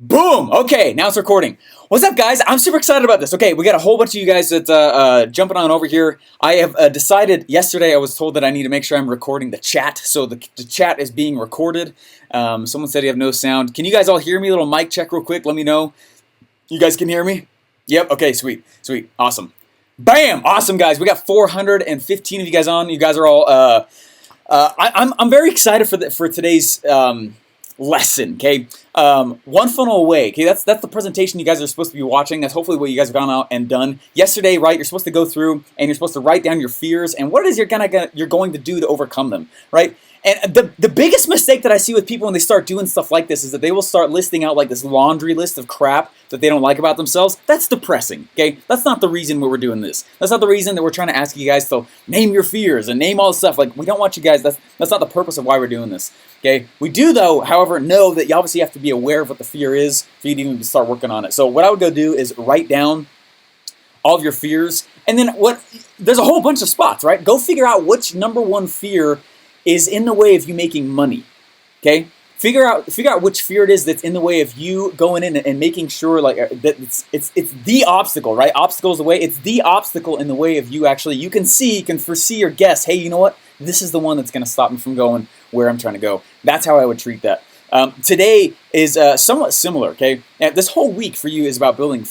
Boom! Okay, now it's recording. What's up, guys? I'm super excited about this. Okay, we got a whole bunch of you guys that jumping on over here. I have decided yesterday. I was told that I need to make sure I'm recording the chat, so the chat is being recorded. Someone said you have no sound. Can you guys all hear me? A little mic check, real quick. Let me know. You guys can hear me? Yep. Okay. Sweet. Sweet. Awesome. Bam! Awesome, guys. We got 415 of you guys on. You guys are all. I'm very excited for today's lesson. Okay, one funnel away. Okay, that's the presentation you guys are supposed to be watching. That's hopefully what you guys have gone out and done yesterday. Right, you're supposed to go through and you're supposed to write down your fears and what it is you're going to do to overcome them. Right. And the biggest mistake that I see with people when they start doing stuff like this is that they will start listing out like this laundry list of crap that they don't like about themselves. That's depressing, okay? That's not the reason we're doing this. That's not the reason that we're trying to ask you guys to name your fears and name all this stuff. Like, we don't want you guys, that's not the purpose of why we're doing this, okay? We do, though, however, know that you obviously have to be aware of what the fear is for you to even start working on it. So what I would go do is write down all of your fears, and then there's a whole bunch of spots, right? Go figure out which number one fear is in the way of you making money, okay? Figure out which fear it is that's in the way of you going in and making sure like that it's the obstacle, right? Obstacle is the way. It's the obstacle in the way of you actually. You can foresee or guess. Hey, you know what? This is the one that's going to stop me from going where I'm trying to go. That's how I would treat that. Today is somewhat similar, okay? And this whole week for you is about building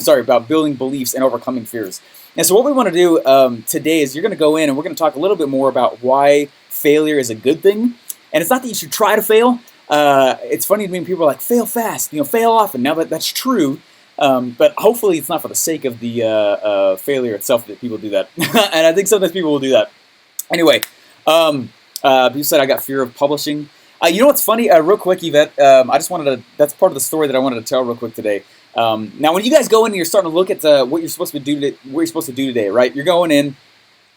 about building beliefs and overcoming fears. And so what we want to do today is you're going to go in and we're going to talk a little bit more about why failure is a good thing. And it's not that you should try to fail. It's funny to me when people are like, fail fast, fail often. Now that's true, but hopefully it's not for the sake of the failure itself that people do that. And I think sometimes people will do that. Anyway, you said I got fear of publishing. You know what's funny? Real quick, Yvette, that's part of the story that I wanted to tell real quick today. Now, when you guys go in and you're starting to look at what you're supposed to do today, right? You're going in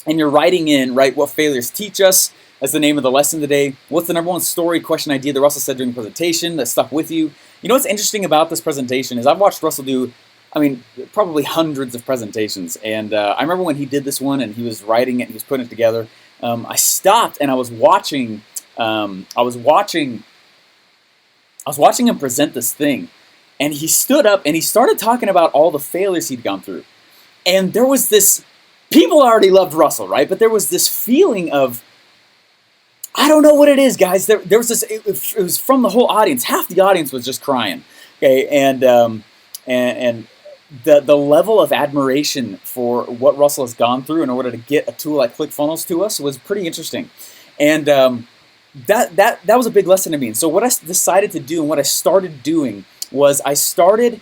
and you're writing in, right, what failures teach us. That's the name of the lesson today. What's the number one story, question, idea that Russell said during the presentation that stuck with you? You know what's interesting about this presentation is I've watched Russell do, probably hundreds of presentations. And I remember when he did this one and he was writing it, he was putting it together. I stopped and I was watching him present this thing. And he stood up and he started talking about all the failures he'd gone through. And there was this, people already loved Russell, right? But there was this feeling of, I don't know what it is, guys. There was this, it was from the whole audience. Half the audience was just crying, okay? And the level of admiration for what Russell has gone through in order to get a tool like ClickFunnels to us was pretty interesting. And that was a big lesson to me. And so what I decided to do and what I started doing was I started,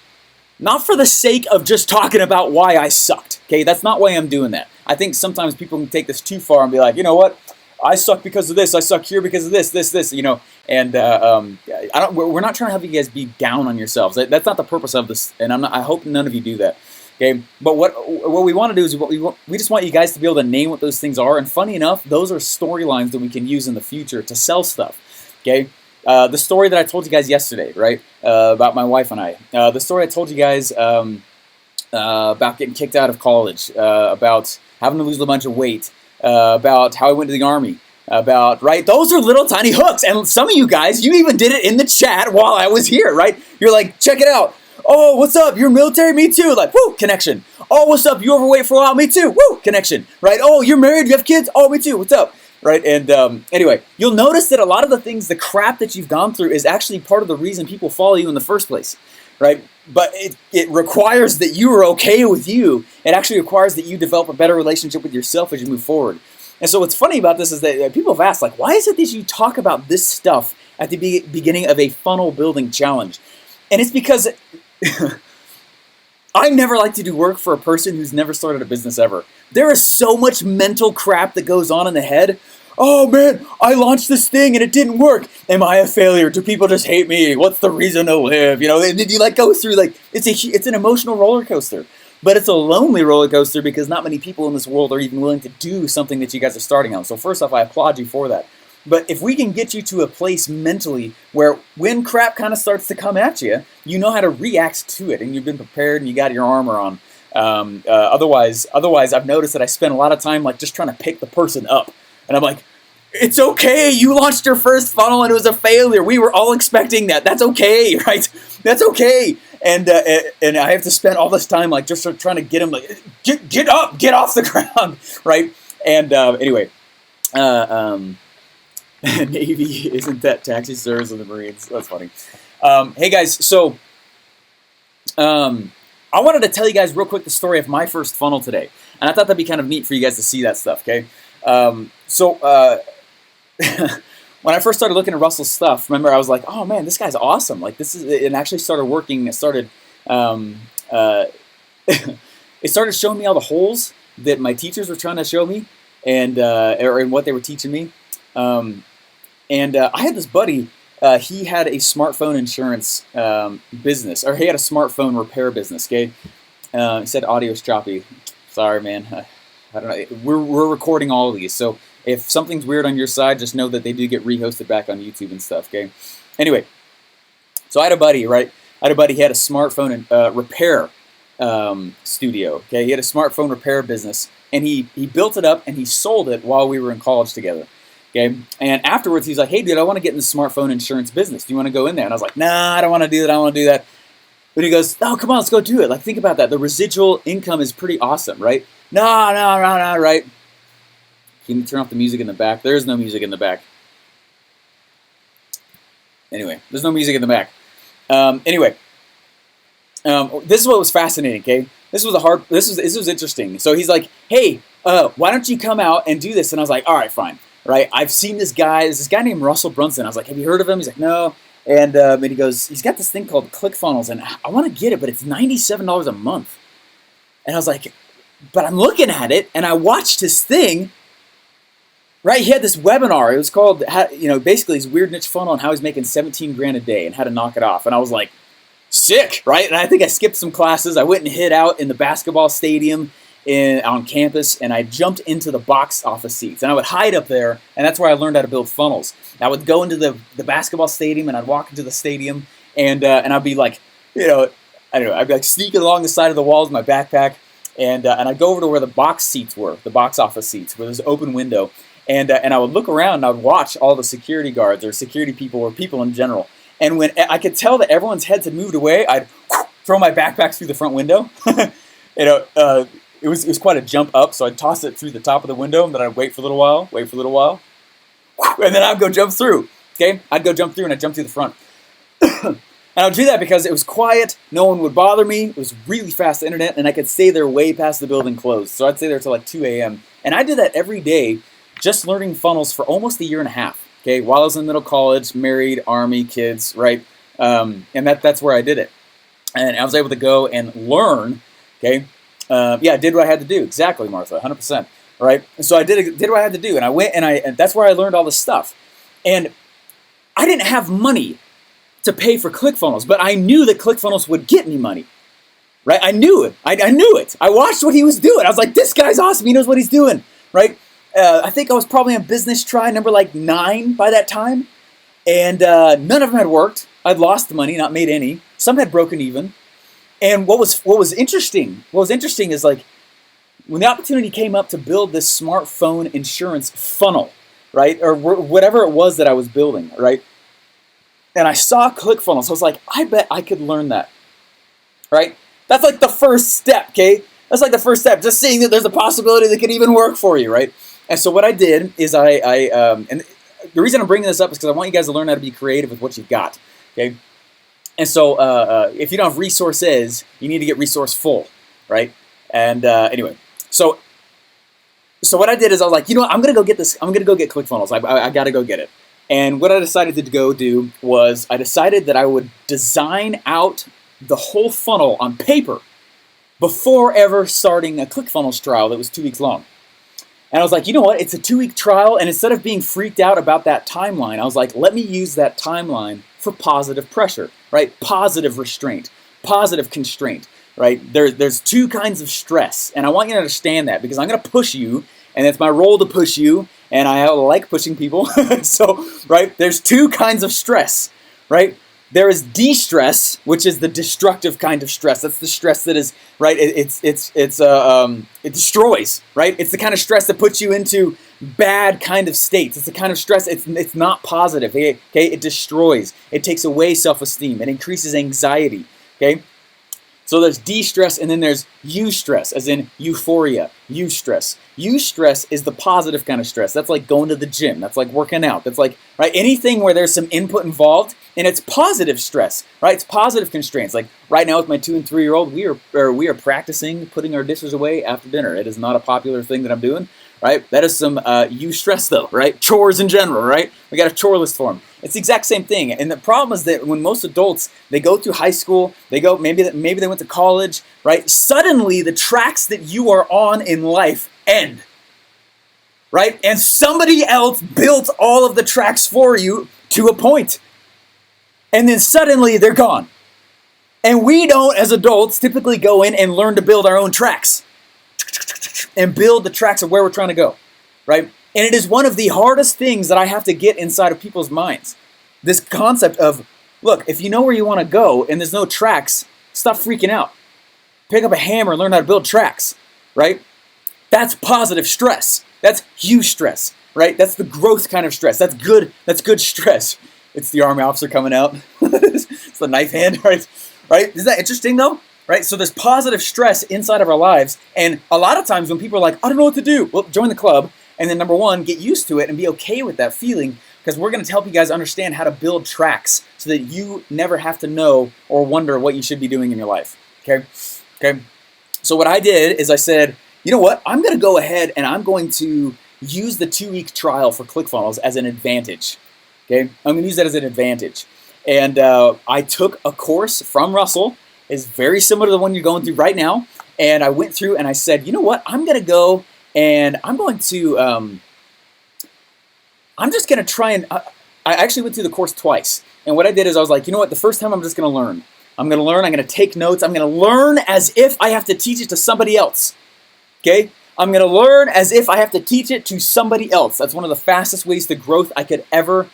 not for the sake of just talking about why I sucked, okay? That's not why I'm doing that. I think sometimes people can take this too far and be like, you know what? I suck because of this. I suck here because of this. And we're not trying to have you guys be down on yourselves. That's not the purpose of this. And I hope none of you do that. Okay. But what we want to do is we just want you guys to be able to name what those things are. And funny enough, those are storylines that we can use in the future to sell stuff. Okay. The story that I told you guys yesterday, right? About my wife and I. The story I told you guys about getting kicked out of college, about having to lose a bunch of weight. About how I went to the Army, right? Those are little tiny hooks. And some of you guys, you even did it in the chat while I was here, right? You're like, check it out. Oh, what's up? You're military? Me too. Like, woo, connection. Oh, what's up? You overweight for a while? Me too. Woo, connection. Right? Oh, you're married? You have kids? Oh, me too. What's up? Right? And anyway, you'll notice that a lot of the things, the crap that you've gone through is actually part of the reason people follow you in the first place, right? But it requires that you are okay with you. It actually requires that you develop a better relationship with yourself as you move forward. And so what's funny about this is that people have asked, like, why is it that you talk about this stuff at the beginning of a funnel building challenge? And it's because I never like to do work for a person who's never started a business ever. There is so much mental crap that goes on in the head. Oh man, I launched this thing and it didn't work. Am I a failure? Do people just hate me? What's the reason to live? And then you go through it's an emotional roller coaster, but it's a lonely roller coaster because not many people in this world are even willing to do something that you guys are starting on. So first off, I applaud you for that. But if we can get you to a place mentally where when crap kind of starts to come at you, you know how to react to it and you've been prepared and you got your armor on. Otherwise, I've noticed that I spend a lot of time just trying to pick the person up. And I'm like, It's okay. You launched your first funnel and it was a failure. We were all expecting that. That's okay, right? That's okay. And I have to spend all this time like just trying to get him like get up, get off the ground, right? And anyway, Navy isn't that taxi service of the Marines? That's funny. Hey guys, so I wanted to tell you guys real quick the story of my first funnel today, and I thought that'd be kind of neat for you guys to see that stuff. Okay, when I first started looking at Russell's stuff, remember I was like, oh man, this guy's awesome. Like this is, it actually started working. It started, it started showing me all the holes that my teachers were trying to show me, and or in what they were teaching me. I had this buddy. He had a smartphone insurance business, or he had a smartphone repair business. Okay, he said audio's choppy. Sorry, man. I don't know. We're recording all of these, so if something's weird on your side, just know that they do get rehosted back on YouTube and stuff. Okay. Anyway, so I had a buddy, right? I had a buddy. He had a smartphone repair studio. Okay, he had a smartphone repair business, and he built it up and he sold it while we were in college together. Okay, and afterwards he's like, hey dude, I want to get in the smartphone insurance business. Do you want to go in there? And I was like, nah, I don't want to do that. I don't want to do that. But he goes, oh, come on, let's go do it. Like, think about that. The residual income is pretty awesome, right? No, right? Can you turn off the music in the back? There is no music in the back. Anyway, there's no music in the back. This is what was fascinating, okay? This was interesting. So he's like, hey, why don't you come out and do this? And I was like, all right, fine. Right, I've seen this guy. There's this guy named Russell Brunson. I was like, have you heard of him? He's like, no. And he goes, he's got this thing called ClickFunnels, and I want to get it, but it's $97 a month. And I was like, but I'm looking at it, and I watched his thing. Right, he had this webinar. It was called, basically his weird niche funnel and how he's making 17 grand a day and how to knock it off. And I was like, sick, right? And I think I skipped some classes. I went and hid out in the basketball stadium on campus, and I jumped into the box office seats, and I would hide up there, and that's where I learned how to build funnels. I would go into the basketball stadium, and I'd walk into the stadium, and I'd be like, I don't know, I'd be like sneaking along the side of the walls with my backpack, and I'd go over to where the box seats were, the box office seats, where there's an open window, and I would look around, and I would watch all the security guards or security people or people in general, and when I could tell that everyone's heads had moved away, I'd throw my backpack through the front window. It was quite a jump up, so I'd toss it through the top of the window, and then I'd wait for a little while, and then I'd go jump through. Okay, I'd go jump through, and I'd jump through the front. And I'd do that because it was quiet, no one would bother me, it was really fast internet, and I could stay there way past the building closed. So I'd stay there till like 2 a.m. And I did that every day, just learning funnels for almost a year and a half. Okay, while I was in middle college, married, army, kids, right? And that's where I did it. And I was able to go and learn, okay? I did what I had to do. Exactly, Martha, 100%. Right? And so I did what I had to do, and I went and that's where I learned all this stuff. And I didn't have money to pay for ClickFunnels, but I knew that ClickFunnels would get me money. Right? I knew it. I knew it. I watched what he was doing. I was like, this guy's awesome. He knows what he's doing. Right? I think I was probably on business try number like 9 by that time, and none of them had worked. I'd lost the money, not made any. Some had broken even. And what was interesting is like when the opportunity came up to build this smartphone insurance funnel, right, or whatever it was that I was building, right, and I saw ClickFunnels, so I was like, I bet I could learn that, right? That's like the first step, okay? That's like the first step, just seeing that there's a possibility that could even work for you, right? And so what I did is and the reason I'm bringing this up is because I want you guys to learn how to be creative with what you've got, okay? And so if you don't have resources, you need to get resourceful, right? And anyway, so what I did is I was like, you know what, I'm going to go get this. I'm going to go get ClickFunnels. I got to go get it. And what I decided to go do was I decided that I would design out the whole funnel on paper before ever starting a ClickFunnels trial that was 2 weeks long. And I was like, you know what, it's a 2-week trial, and instead of being freaked out about that timeline, I was like, let me use that timeline for positive pressure, right? Positive restraint, positive constraint, right? There's 2 kinds of stress, and I want you to understand that because I'm going to push you, and it's my role to push you, and I like pushing people. So, right, there's 2 kinds of stress, right? There is de-stress, which is the destructive kind of stress. That's the stress that is, right, it destroys, right? It's the kind of stress that puts you into bad kind of states. It's a kind of stress. It's not positive. Okay, it destroys. It takes away self-esteem. It increases anxiety. Okay. So there's de-stress, and then there's eustress, as in euphoria. Eustress. Eustress is the positive kind of stress. That's like going to the gym. That's like working out. That's like, right, anything where there's some input involved, and it's positive stress, right? It's positive constraints. Like right now with my 2 and 3-year-old, we are practicing putting our dishes away after dinner. It is not a popular thing that I'm doing, right? That is some eustress though, right? Chores in general, right? We got a chore list for them. It's the exact same thing. And the problem is that when most adults, they go through high school, maybe they went to college, right? Suddenly the tracks that you are on in life end, right? And somebody else built all of the tracks for you to a point. And then suddenly they're gone. And we don't, as adults, typically go in and learn to build our own tracks and build the tracks of where we're trying to go, right? And it is one of the hardest things that I have to get inside of people's minds. This concept of, look, if you know where you want to go and there's no tracks, stop freaking out. Pick up a hammer and learn how to build tracks, right? That's positive stress. That's eustress, right? That's the growth kind of stress. That's good stress. It's the army officer coming out. It's the knife hand, right? Right? Isn't that interesting though? Right? So there's positive stress inside of our lives. And a lot of times when people are like, I don't know what to do. Well, join the club. And then number one, get used to it and be okay with that feeling, because we're going to help you guys understand how to build tracks so that you never have to know or wonder what you should be doing in your life. Okay? Okay? So what I did is I said, you know what? I'm going to go ahead and I'm going to use the 2-week trial for ClickFunnels as an advantage. Okay? I'm going to use that as an advantage. And I took a course from Russell. It's very similar to the one you're going through right now. And I went through and I said, you know what? I'm going to go and I'm just going to try and, I actually went through the course twice. And what I did is I was like, you know what? The first time I'm just going to learn. I'm going to learn. I'm going to take notes. I'm going to learn as if I have to teach it to somebody else. Okay? I'm going to learn as if I have to teach it to somebody else. That's one of the fastest ways to growth I could ever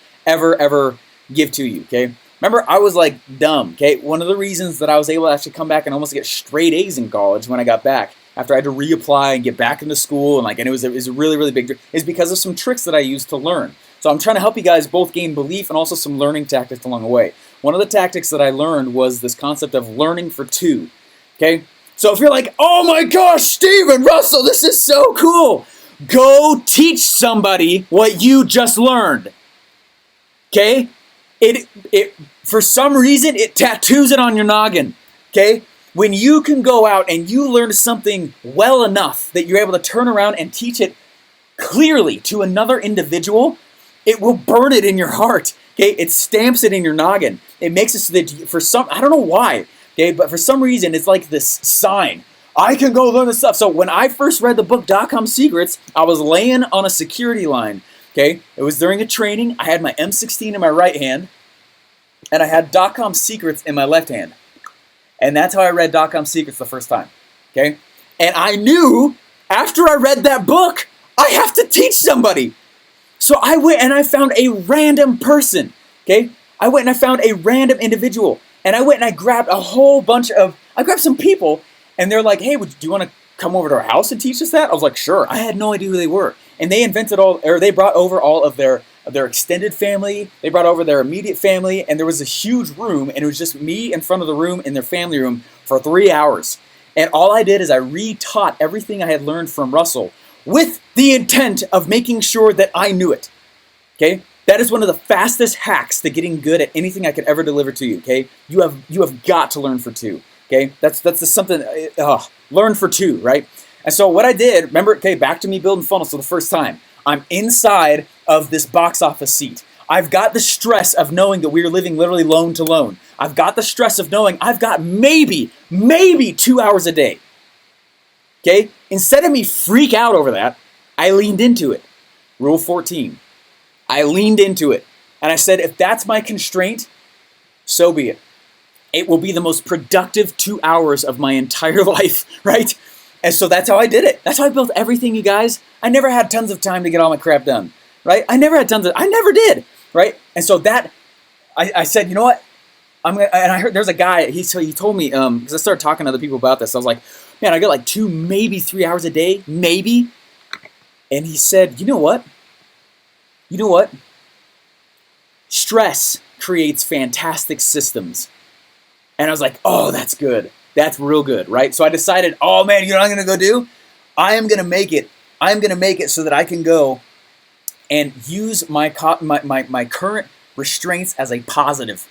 give to you. Okay? Remember, I was like dumb. Okay? One of the reasons that I was able to actually come back and almost get straight A's in college when I got back, after I had to reapply and get back into school, and it was a really big, is because of some tricks that I used to learn. So I'm trying to help you guys both gain belief and also some learning tactics along the way. One of the tactics that I learned was this concept of learning for 2. Okay? So if you're like, oh my gosh, Stephen, Russell, this is so cool, go teach somebody what you just learned. Okay? It for some reason, it tattoos it on your noggin. Okay? When you can go out and you learn something well enough that you're able to turn around and teach it clearly to another individual, it will burn it in your heart. Okay? It stamps it in your noggin. It makes it so that I don't know why, okay, but for some reason it's like this sign. I can go learn this stuff. So when I first read the book .com Secrets, I was laying on a security line. Okay? It was during a training. I had my M16 in my right hand, and I had .com Secrets in my left hand. And that's how I read .com Secrets the first time, okay? And I knew after I read that book, I have to teach somebody. So I went and I found a random person, okay? I went and I found a random individual. And I went and I grabbed I grabbed some people, and they're like, hey, do you want to come over to our house and teach us that? I was like, sure. I had no idea who they were. And they they brought over all of their extended family. They brought over their immediate family, and there was a huge room, and it was just me in front of the room in their family room for 3 hours. And all I did is I retaught everything I had learned from Russell with the intent of making sure that I knew it. Okay? That is one of the fastest hacks to getting good at anything I could ever deliver to you. Okay? You have got to learn for 2. Okay? That's just something. Learn for 2, right? And so what I did, remember, okay, back to me building funnels for the first time. I'm inside of this box office seat. I've got the stress of knowing that we are living literally loan to loan. I've got the stress of knowing I've got maybe 2 hours a day. Okay? Instead of me freak out over that, I leaned into it. Rule 14. I leaned into it. And I said, if that's my constraint, so be it. It will be the most productive 2 hours of my entire life, right? And so that's how I did it. That's how I built everything, you guys. I never had tons of time to get all my crap done, right? I never did, right? And so I said, you know what? And I heard there's a guy, he told me, because I started talking to other people about this. I was like, man, I get like 2, maybe 3 hours a day, maybe. And he said, you know what? You know what? Stress creates fantastic systems. And I was like, oh, that's good. That's real good, right? So I decided, oh man, you know what I'm going to go do? I am going to make it. I'm going to make it so that I can go and use my current restraints as a positive.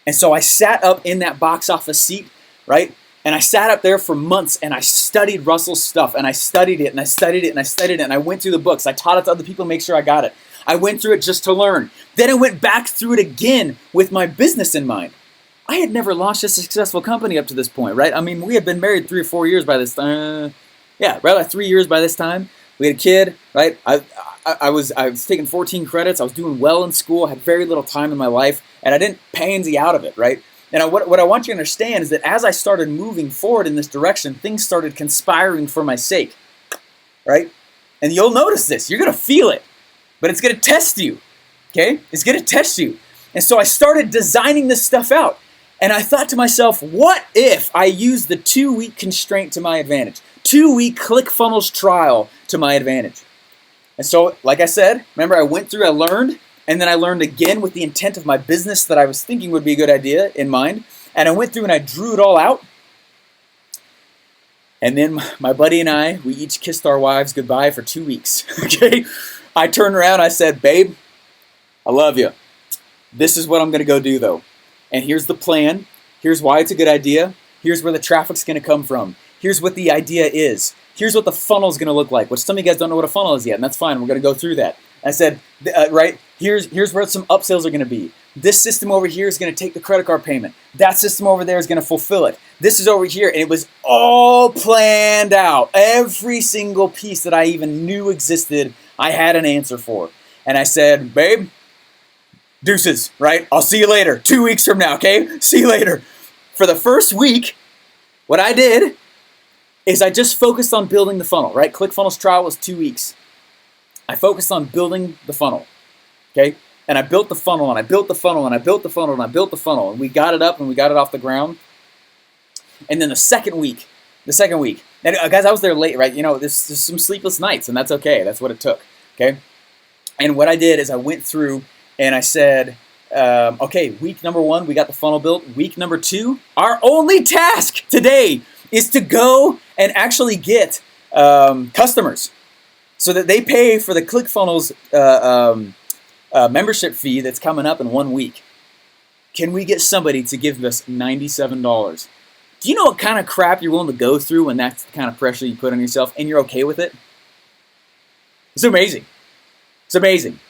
And so I sat up in that box office seat, right? And I sat up there for months and I studied Russell's stuff and I studied it and I studied it and I studied it and I went through the books. I taught it to other people to make sure I got it. I went through it just to learn. Then I went back through it again with my business in mind. I had never launched a successful company up to this point, right? I mean, we had been married 3 or 4 years by this time. Right, like 3 years by this time. We had a kid, right? I was taking 14 credits. I was doing well in school. I had very little time in my life, and I didn't pansy out of it, right? And what I want you to understand is that as I started moving forward in this direction, things started conspiring for my sake, right? And you'll notice this. You're going to feel it, but it's going to test you, okay? It's going to test you. And so I started designing this stuff out. And I thought to myself, what if I use the 2-week constraint to my advantage? 2-week ClickFunnels trial to my advantage. And so, like I said, remember I went through, I learned, and then I learned again with the intent of my business that I was thinking would be a good idea in mind. And I went through and I drew it all out. And then my buddy and I, we each kissed our wives goodbye for 2 weeks. Okay? I turned around, I said, babe, I love you. This is what I'm going to go do though. And here's the plan. Here's why it's a good idea. Here's where the traffic's going to come from. Here's what the idea is. Here's what the funnel is going to look like, which some of you guys don't know what a funnel is yet, and that's fine. We're going to go through that. I said, right, here's where some upsells are going to be. This system over here is going to take the credit card payment. That system over there is going to fulfill it. This is over here, and it was all planned out. Every single piece that I even knew existed, I had an answer for. And I said, babe, deuces, right? I'll see you later. 2 weeks from now, okay? See you later. For the first week, what I did is I just focused on building the funnel, right? ClickFunnels trial was 2 weeks. I focused on building the funnel, okay? And I built the funnel, and I built the funnel, and I built the funnel, and I built the funnel, and we got it up, and we got it off the ground. And then the second week, and guys, I was there late, right? You know, there's some sleepless nights, and that's okay. That's what it took, okay? And what I did is I went through and I said, okay, week number 1, we got the funnel built. Week number 2, our only task today is to go and actually get customers so that they pay for the ClickFunnels membership fee that's coming up in 1 week. Can we get somebody to give us $97? Do you know what kind of crap you're willing to go through when that's the kind of pressure you put on yourself and you're okay with it? It's amazing. It's amazing.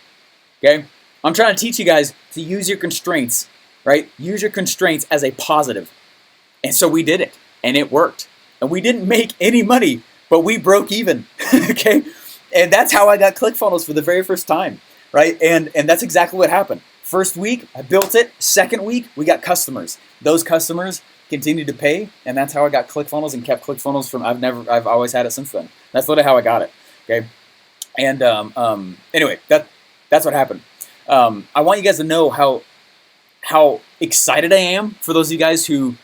Okay? I'm trying to teach you guys to use your constraints, right? Use your constraints as a positive. And so we did it, and it worked. And we didn't make any money, but we broke even, okay? And that's how I got ClickFunnels for the very first time, right? And that's exactly what happened. First week, I built it. Second week, we got customers. Those customers continued to pay, and that's how I got ClickFunnels and kept ClickFunnels from, I've always had it since then. That's literally how I got it, okay? And anyway, that's what happened. I want you guys to know how excited I am for those of you guys who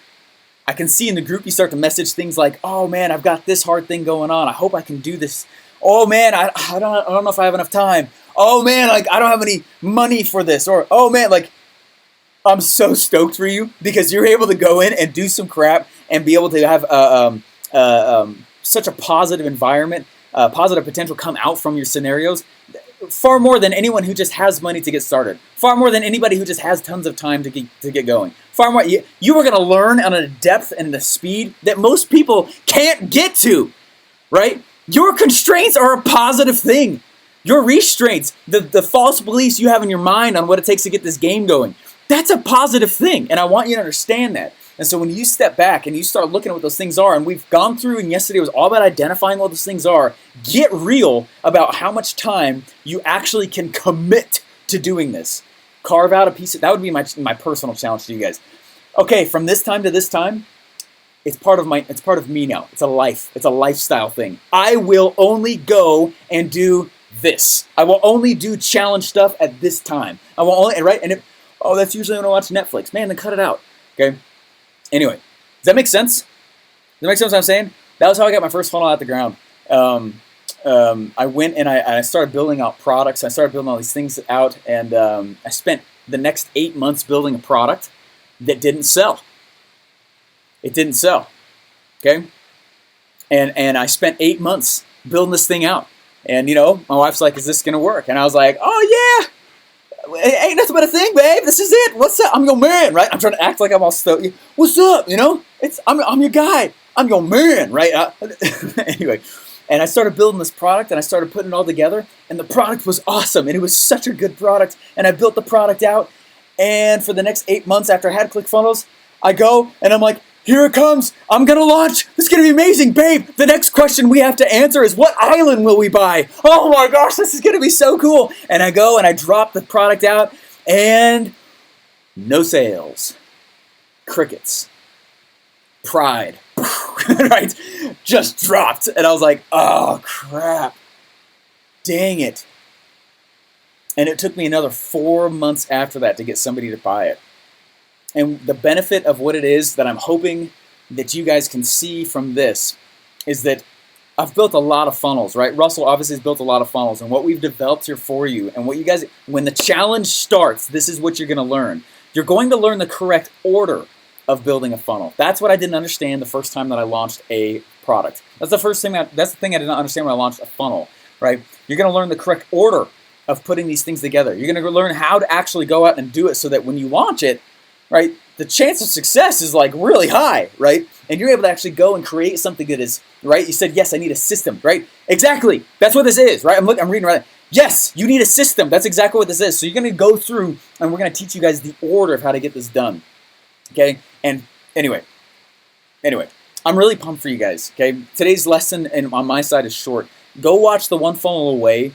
I can see in the group you start to message things like, oh man, I've got this hard thing going on. I hope I can do this. Oh man, I don't know if I have enough time. Oh man, like I don't have any money for this. Or oh man, like I'm so stoked for you because you're able to go in and do some crap and be able to have such a positive environment, positive potential come out from your scenarios. Far more than anyone who just has money to get started. Far more than anybody who just has tons of time to get going. Far more, you are going to learn on a depth and a speed that most people can't get to, right? Your constraints are a positive thing. Your restraints, the false beliefs you have in your mind on what it takes to get this game going, that's a positive thing, and I want you to understand that. And so when you step back and you start looking at what those things are, and we've gone through, and yesterday was all about identifying what those things are, get real about how much time you actually can commit to doing this. Carve out a piece of, that would be my personal challenge to you guys. Okay, from this time to this time, it's part of me now. It's a life. It's a lifestyle thing. I will only go and do this. I will only do challenge stuff at this time. I will only, right? And that's usually when I watch Netflix. Man, then cut it out. Okay? Anyway, does that make sense? Does that make sense what I'm saying? That was how I got my first funnel out the ground. I went and I started building out products. I started building all these things out, and I spent the next 8 months building a product that didn't sell. It didn't sell. Okay, and I spent 8 months building this thing out. And my wife's like, "Is this gonna work?" And I was like, "Oh yeah. It ain't nothing but a thing, babe. This is it. What's up? I'm your man, right?" I'm trying to act like I'm all stoked. What's up? I'm your guy. I'm your man, right? Anyway, and I started building this product, and I started putting it all together, and the product was awesome, and it was such a good product, and I built the product out, and for the next 8 months after I had ClickFunnels, I go, and I'm like, "Here it comes. I'm going to launch. This is going to be amazing, babe. The next question we have to answer is, what island will we buy? Oh my gosh, this is going to be so cool." And I go and I drop the product out, and no sales. Crickets. Pride. Right? Just dropped. And I was like, "Oh crap. Dang it." And it took me another 4 months after that to get somebody to buy it. And the benefit of what it is that I'm hoping that you guys can see from this is that I've built a lot of funnels, right? Russell obviously has built a lot of funnels, and what we've developed here for you, and what you guys, when the challenge starts, this is what you're going to learn. You're going to learn the correct order of building a funnel. That's what I didn't understand the first time that I launched a product. That's the thing I didn't understand when I launched a funnel, right? You're going to learn the correct order of putting these things together. You're going to learn how to actually go out and do it so that when you launch it, right, the chance of success is like really high, right? And you're able to actually go and create something that is, right? You said, yes, I need a system, right? Exactly. That's what this is, right? I'm reading right now. Yes, you need a system. That's exactly what this is. So you're going to go through, and we're going to teach you guys the order of how to get this done, okay? And anyway, I'm really pumped for you guys, okay? Today's lesson on my side is short. Go watch the One Funnel Away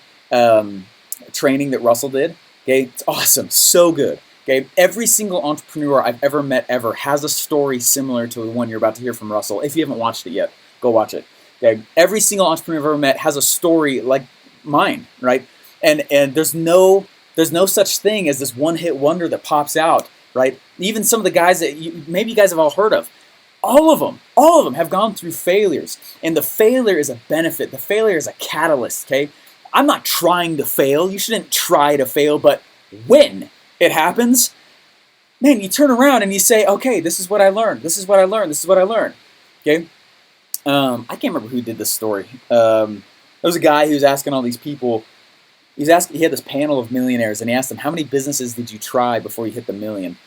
training that Russell did, okay? It's awesome. So good. Okay, every single entrepreneur I've ever met has a story similar to the one you're about to hear from Russell. If you haven't watched it yet, go watch it. Okay, every single entrepreneur I've ever met has a story like mine, right? And there's no such thing as this one-hit wonder that pops out, right? Even some of the guys that maybe you guys have all heard of, all of them have gone through failures, and the failure is a benefit. The failure is a catalyst. Okay, I'm not trying to fail. You shouldn't try to fail, but when it happens, man, you turn around and you say, "Okay, this is what I learned. This is what I learned. This is what I learned." Okay, I can't remember who did this story. There was a guy who was asking all these people. He had this panel of millionaires, and he asked them, "How many businesses did you try before you hit the million?"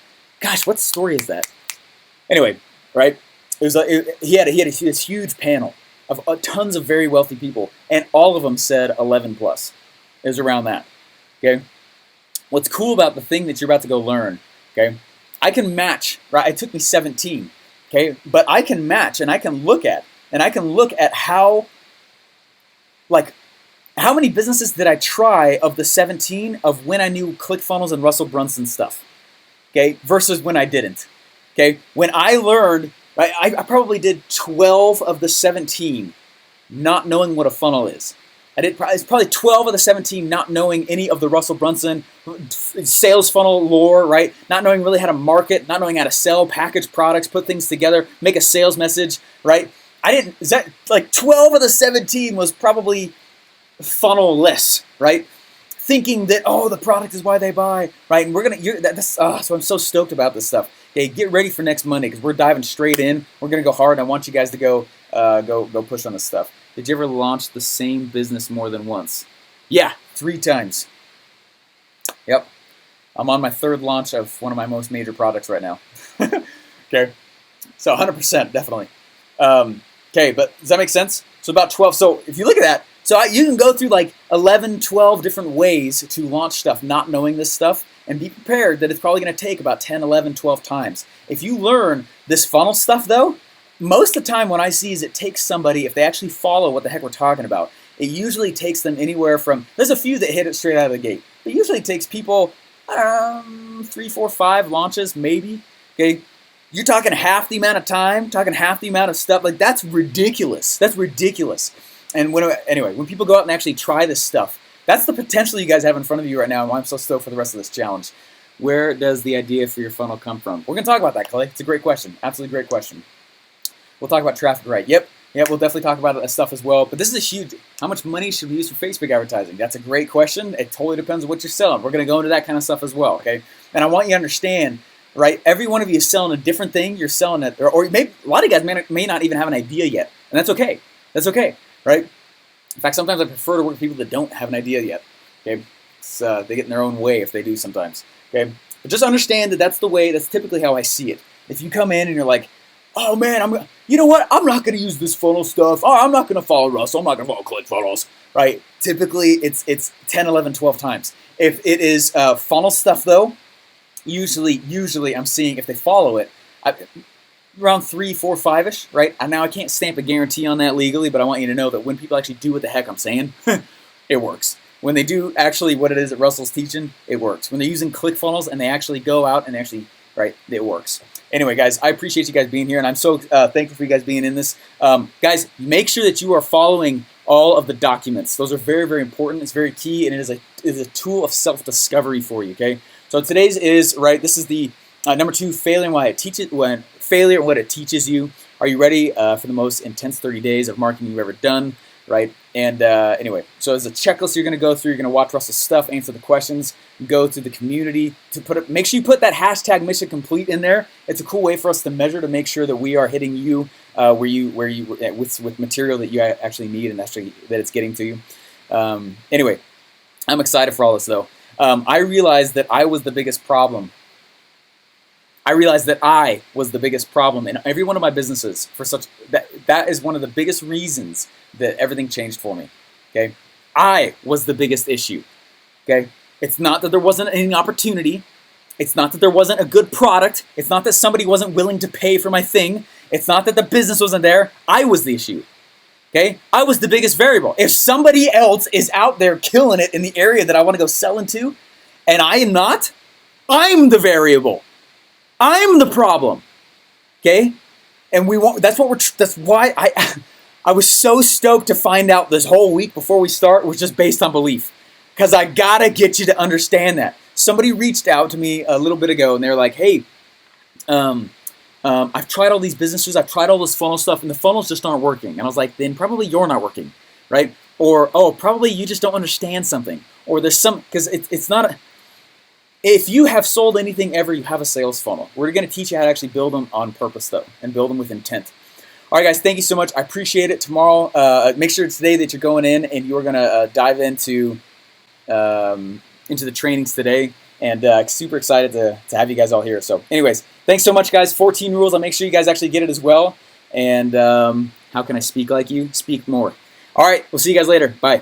Gosh, what story is that? Anyway, right? He had this huge panel of tons of very wealthy people, and all of them said 11 plus. It was around that. Okay. What's cool about the thing that you're about to go learn, okay? I can match, right? It took me 17, okay? But I can match, and I can look at how many businesses did I try of the 17 of when I knew ClickFunnels and Russell Brunson stuff, okay? Versus when I didn't, okay? When I learned, right, I probably did 12 of the 17 not knowing what a funnel is. It's probably 12 of the 17 not knowing any of the Russell Brunson sales funnel lore, right? Not knowing really how to market, not knowing how to sell, package products, put things together, make a sales message, right? 12 of the 17 was probably funnel-less, right? Thinking that, the product is why they buy, right? And so I'm so stoked about this stuff. Okay, get ready for next Monday because we're diving straight in. We're gonna go hard. And I want you guys to go push on this stuff. Did you ever launch the same business more than once? Yeah, 3 times. Yep. I'm on my 3rd launch of one of my most major products right now. Okay. So 100%, definitely. Okay, but does that make sense? So about 12. So if you look at that, you can go through like 11, 12 different ways to launch stuff not knowing this stuff, and be prepared that it's probably going to take about 10, 11, 12 times. If you learn this funnel stuff though, most of the time what I see is it takes somebody, if they actually follow what the heck we're talking about, it usually takes them anywhere from, there's a few that hit it straight out of the gate. It usually takes people, 3, 4, 5 launches maybe, okay? You're talking half the amount of time, talking half the amount of stuff. Like, that's ridiculous. That's ridiculous. And when people go out and actually try this stuff, that's the potential you guys have in front of you right now, and why I'm so stoked for the rest of this challenge. Where does the idea for your funnel come from? We're going to talk about that, Clay. It's a great question. Absolutely great question. We'll talk about traffic right. Yep. Yeah, we'll definitely talk about that stuff as well. But this is a huge, how much money should we use for Facebook advertising? That's a great question. It totally depends on what you're selling. We're going to go into that kind of stuff as well, okay? And I want you to understand, right, every one of you is selling a different thing. You're selling it, or maybe a lot of you guys may not even have an idea yet. And that's okay. That's okay, right? In fact, sometimes I prefer to work with people that don't have an idea yet, okay? They get in their own way if they do sometimes, okay? But just understand that that's the way, that's typically how I see it. If you come in and you're like, oh man, you know what? I'm not going to use this funnel stuff. Oh, I'm not going to follow Russell. I'm not going to follow ClickFunnels, right? Typically, it's 10, 11, 12 times. If it is funnel stuff, though, usually I'm seeing if they follow it, around 3, 4, 5-ish, right? And now I can't stamp a guarantee on that legally, but I want you to know that when people actually do what the heck I'm saying, it works. When they do actually what it is that Russell's teaching, it works. When they're using ClickFunnels and they actually go out and actually, right, it works. Anyway, guys, I appreciate you guys being here, and I'm so thankful for you guys being in this. Guys, make sure that you are following all of the documents. Those are very, very important. It's very key, and it is a tool of self-discovery for you, okay? So today's is, right, this is the number 2, failure and what it teaches you. Are you ready for the most intense 30 days of marketing you've ever done, right? And anyway, so there's a checklist you're going to go through. You're going to watch Russell's stuff, answer the questions, go to the community to put it. Make sure you put that hashtag mission complete in there. It's a cool way for us to measure to make sure that we are hitting you with material that you actually need and actually that it's getting to you. Anyway, I'm excited for all this though. I realized that I was the biggest problem. In every one of my businesses that is one of the biggest reasons that everything changed for me. Okay, I was the biggest issue. Okay, it's not that there wasn't any opportunity. It's not that there wasn't a good product. It's not that somebody wasn't willing to pay for my thing. It's not that the business wasn't there. I was the issue. Okay, I was the biggest variable. If somebody else is out there killing it in the area that I want to go sell into, and I am not, I'm the variable. I'm the problem, okay? And that's why I was so stoked to find out this whole week before we start was just based on belief. Because I gotta get you to understand that. Somebody reached out to me a little bit ago and they're like, hey, I've tried all these businesses, I've tried all this funnel stuff, and the funnels just aren't working. And I was like, then probably you're not working, right? Or, oh, probably you just don't understand something. Or there's because it's not if you have sold anything ever, you have a sales funnel. We're going to teach you how to actually build them on purpose, though, and build them with intent. All right, guys, thank you so much. I appreciate it. Tomorrow, make sure today that you're going in and you're going to dive into the trainings today. And super excited to have you guys all here. So anyways, thanks so much, guys. 14 rules. I'll make sure you guys actually get it as well. And how can I speak like you? Speak more. All right, we'll see you guys later. Bye.